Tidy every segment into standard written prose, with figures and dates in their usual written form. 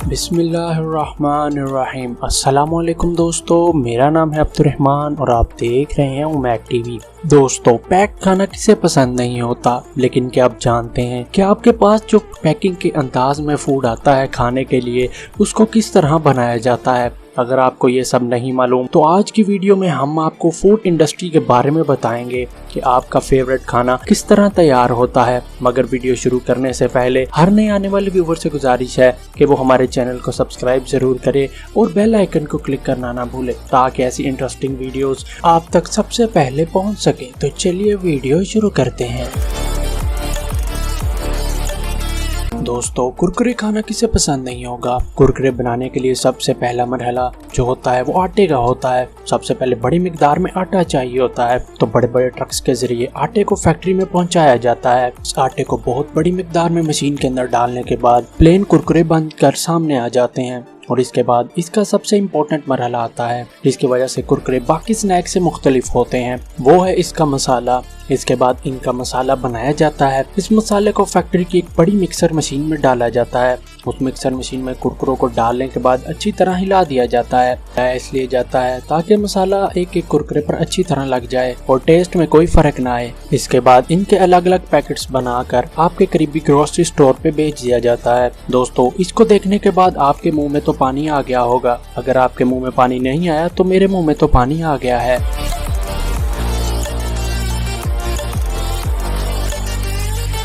बिस्मिल्लाहिर्रहमानिर्रहीम। अस्सलामुअलैकुम दोस्तों, मेरा नाम है अब्दुर्रहमान और आप देख रहे हैं उमैक टीवी। दोस्तों, पैक खाना किसे पसंद नहीं होता, लेकिन क्या आप जानते हैं कि आपके पास जो पैकिंग के अंदाज में फूड आता है खाने के लिए, उसको किस तरह बनाया जाता है। अगर आपको ये सब नहीं मालूम तो आज की वीडियो में हम आपको फूड इंडस्ट्री के बारे में बताएंगे कि आपका फेवरेट खाना किस तरह तैयार होता है। मगर वीडियो शुरू करने से पहले हर नए आने वाले व्यूवर से गुजारिश है कि वो हमारे चैनल को सब्सक्राइब जरूर करे और बेल आइकन को क्लिक करना ना भूले, ताकि ऐसी इंटरेस्टिंग वीडियोस आप तक सबसे पहले पहुंच सके। तो चलिए वीडियो शुरू करते हैं। दोस्तों, कुरकुरे खाना किसे पसंद नहीं होगा। कुरकुरे बनाने के लिए सबसे पहला मरहला जो होता है वो आटे का होता है। सबसे पहले बड़ी मिकदार में आटा चाहिए होता है, तो बड़े बड़े ट्रक्स के जरिए आटे को फैक्ट्री में पहुंचाया जाता है। इस आटे को बहुत बड़ी मिकदार में मशीन के अंदर डालने के बाद प्लेन कुरकुरे बनकर सामने आ जाते हैं। और इसके बाद इसका सबसे इम्पोर्टेंट मरहला आता है, जिसकी वजह से कुरकुरे बाकी स्नैक से मुख्तलिफ होते हैं, वो है इसका मसाला। इसके बाद इनका मसाला बनाया जाता है। इस मसाले को फैक्ट्री की एक बड़ी मिक्सर मशीन में डाला जाता है। उस मिक्सर मशीन में कुरकुरों को डालने के बाद अच्छी तरह हिला दिया जाता है। इसलिए जाता है ताकि मसाला एक एक कुरकुरे पर अच्छी तरह लग जाए और टेस्ट में कोई फर्क ना आए। इसके बाद इनके अलग अलग पैकेट्स बनाकर आपके करीबी ग्रोसरी स्टोर पे बेच दिया जाता है। दोस्तों, इसको देखने के बाद आपके मुंह में तो पानी आ गया होगा। अगर आपके मुंह में पानी नहीं आया तो मेरे मुंह में तो पानी आ गया है।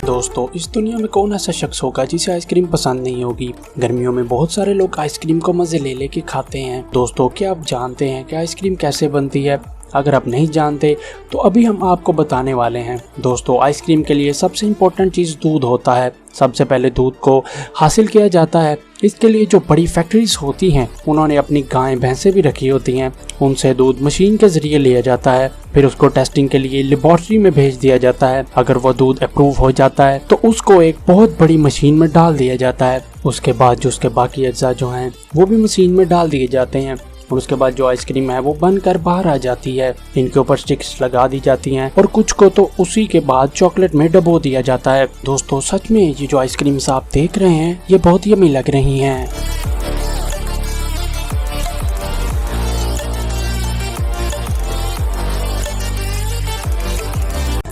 दोस्तों, इस दुनिया में कौन ऐसा शख्स होगा जिसे आइसक्रीम पसंद नहीं होगी। गर्मियों में बहुत सारे लोग आइसक्रीम को मजे ले लेके खाते हैं। दोस्तों, क्या आप जानते हैं कि आइसक्रीम कैसे बनती है? अगर आप नहीं जानते तो अभी हम आपको बताने वाले हैं। दोस्तों, आइसक्रीम के लिए सबसे इम्पोर्टेंट चीज़ दूध होता है। सबसे पहले दूध को हासिल किया जाता है। इसके लिए जो बड़ी फैक्ट्रीज होती हैं, उन्होंने अपनी गायें भैंसें भी रखी होती हैं। उनसे दूध मशीन के जरिए लिया जाता है, फिर उसको टेस्टिंग के लिए लेबोरेटरी में भेज दिया जाता है। अगर वो दूध अप्रूव हो जाता है तो उसको एक बहुत बड़ी मशीन में डाल दिया जाता है। उसके बाद जो उसके बाकी अज्जा जो हैं वो भी मशीन में डाल दिए जाते हैं और उसके बाद जो आइसक्रीम है वो बनकर बाहर आ जाती है। इनके ऊपर स्टिक्स लगा दी जाती हैं और कुछ को तो उसी के बाद चॉकलेट में डुबो दिया जाता है। दोस्तों, सच में ये जो आइसक्रीम्स आप देख रहे हैं ये बहुत यम्मी लग रही हैं।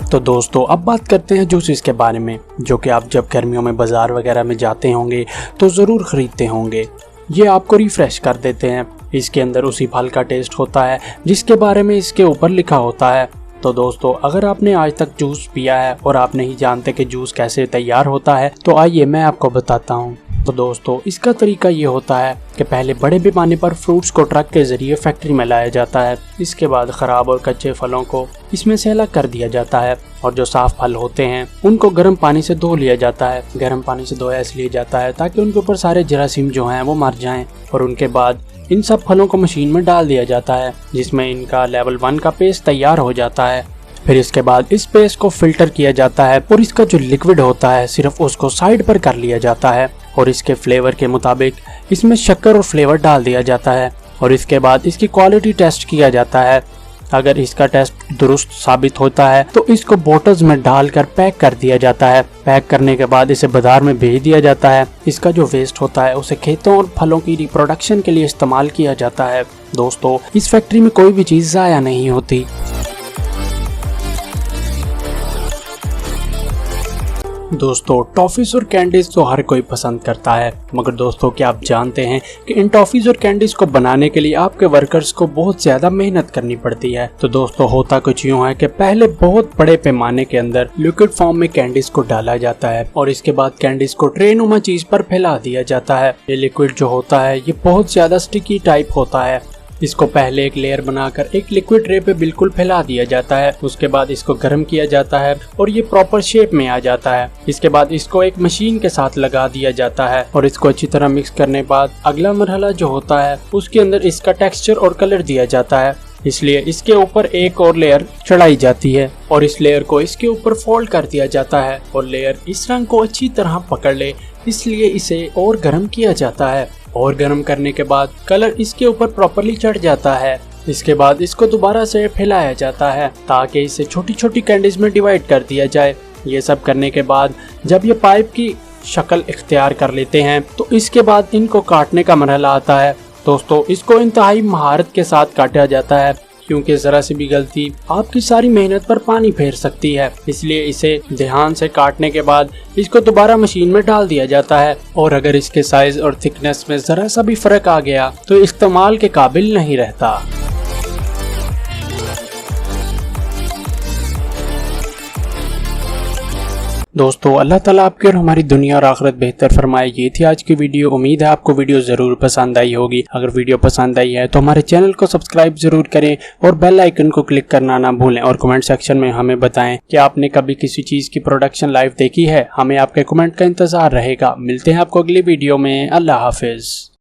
तो दोस्तों, अब बात करते हैं जूसेस के बारे में, जो कि आप जब गर्मियों में बाजार वगैरह में जाते होंगे तो ज़रूर खरीदते होंगे। ये आपको रिफ्रेश कर देते हैं। इसके अंदर उसी फल का टेस्ट होता है जिसके बारे में इसके ऊपर लिखा होता है। तो दोस्तों, अगर आपने आज तक जूस पिया है और आप नहीं जानते कि जूस कैसे तैयार होता है, तो आइए मैं आपको बताता हूँ। तो दोस्तों, इसका तरीका ये होता है कि पहले बड़े पैमाने पर फ्रूट्स को ट्रक के जरिए फैक्ट्री में लाया जाता है। इसके बाद खराब और कच्चे फलों को इसमें से अलग कर दिया जाता है और जो साफ फल होते हैं उनको गर्म पानी से धो लिया जाता है। गर्म पानी से धोया इसलिए जाता है ताकि उनके ऊपर सारे जरासीम जो हैं वो मर जाएं। और उनके बाद इन सब फलों को मशीन में डाल दिया जाता है, जिसमें इनका लेवल 1 का पेस्ट तैयार हो जाता है। फिर इसके बाद इस पेस्ट को फिल्टर किया जाता है और इसका जो लिक्विड होता है सिर्फ उसको साइड पर कर लिया जाता है और इसके फ्लेवर के मुताबिक इसमें शक्कर और फ्लेवर डाल दिया जाता है। और इसके बाद इसकी क्वालिटी टेस्ट किया जाता है। अगर इसका टेस्ट दुरुस्त साबित होता है तो इसको बोतल्स में डालकर पैक कर दिया जाता है। पैक करने के बाद इसे बाजार में भेज दिया जाता है। इसका जो वेस्ट होता है उसे खेतों और फलों की रिप्रोडक्शन के लिए इस्तेमाल किया जाता है। दोस्तों, इस फैक्ट्री में कोई भी चीज़ ज़ाया नहीं होती। दोस्तों, टॉफीज और कैंडीज तो हर कोई पसंद करता है, मगर दोस्तों, क्या आप जानते हैं कि इन टॉफीज और कैंडीज को बनाने के लिए आपके वर्कर्स को बहुत ज्यादा मेहनत करनी पड़ती है। तो दोस्तों, होता कुछ यूँ है कि पहले बहुत बड़े पैमाने के अंदर लिक्विड फॉर्म में कैंडीज को डाला जाता है और इसके बाद कैंडीज को ट्रे नुमा चीज पर फैला दिया जाता है। ये लिक्विड जो होता है ये बहुत ज्यादा स्टिकी टाइप होता है। इसको पहले एक लेयर बनाकर एक लिक्विड ट्रे पे बिल्कुल फैला दिया जाता है। उसके बाद इसको गर्म किया जाता है और ये प्रॉपर शेप में आ जाता है। इसके बाद इसको एक मशीन के साथ लगा दिया जाता है और इसको अच्छी तरह मिक्स करने के बाद अगला मरहला जो होता है उसके अंदर इसका टेक्सचर और कलर दिया जाता है। इसलिए इसके ऊपर एक और लेयर चढ़ाई जाती है और इस लेयर को इसके ऊपर फोल्ड कर दिया जाता है और लेयर इस रंग को अच्छी तरह पकड़ ले, इसलिए इसे और गर्म किया जाता है। और गर्म करने के बाद कलर इसके ऊपर प्रॉपर्ली चढ़ जाता है। इसके बाद इसको दोबारा से फैलाया जाता है ताकि इसे छोटी छोटी कैंडीज में डिवाइड कर दिया जाए। ये सब करने के बाद जब ये पाइप की शक्ल इख्तियार कर लेते हैं तो इसके बाद इनको काटने का मरहला आता है। दोस्तों इसको इंतहाई महारत के साथ काटा जाता है, क्योंकि जरा सी भी गलती आपकी सारी मेहनत पर पानी फेर सकती है। इसलिए इसे ध्यान से काटने के बाद इसको दोबारा मशीन में डाल दिया जाता है, और अगर इसके साइज और थिकनेस में जरा सा भी फर्क आ गया तो इस्तेमाल के काबिल नहीं रहता। दोस्तों अल्लाह ताला आपकी और हमारी दुनिया और आखिरत बेहतर फरमाए। ये थी आज की वीडियो। उम्मीद है आपको वीडियो ज़रूर पसंद आई होगी। अगर वीडियो पसंद आई है तो हमारे चैनल को सब्सक्राइब ज़रूर करें और बेल आइकन को क्लिक करना ना भूलें, और कमेंट सेक्शन में हमें बताएं कि आपने कभी किसी चीज़ की प्रोडक्शन लाइव देखी है। हमें आपके कमेंट का इंतज़ार रहेगा। मिलते हैं आपको अगली वीडियो में। अल्लाह हाफिज़।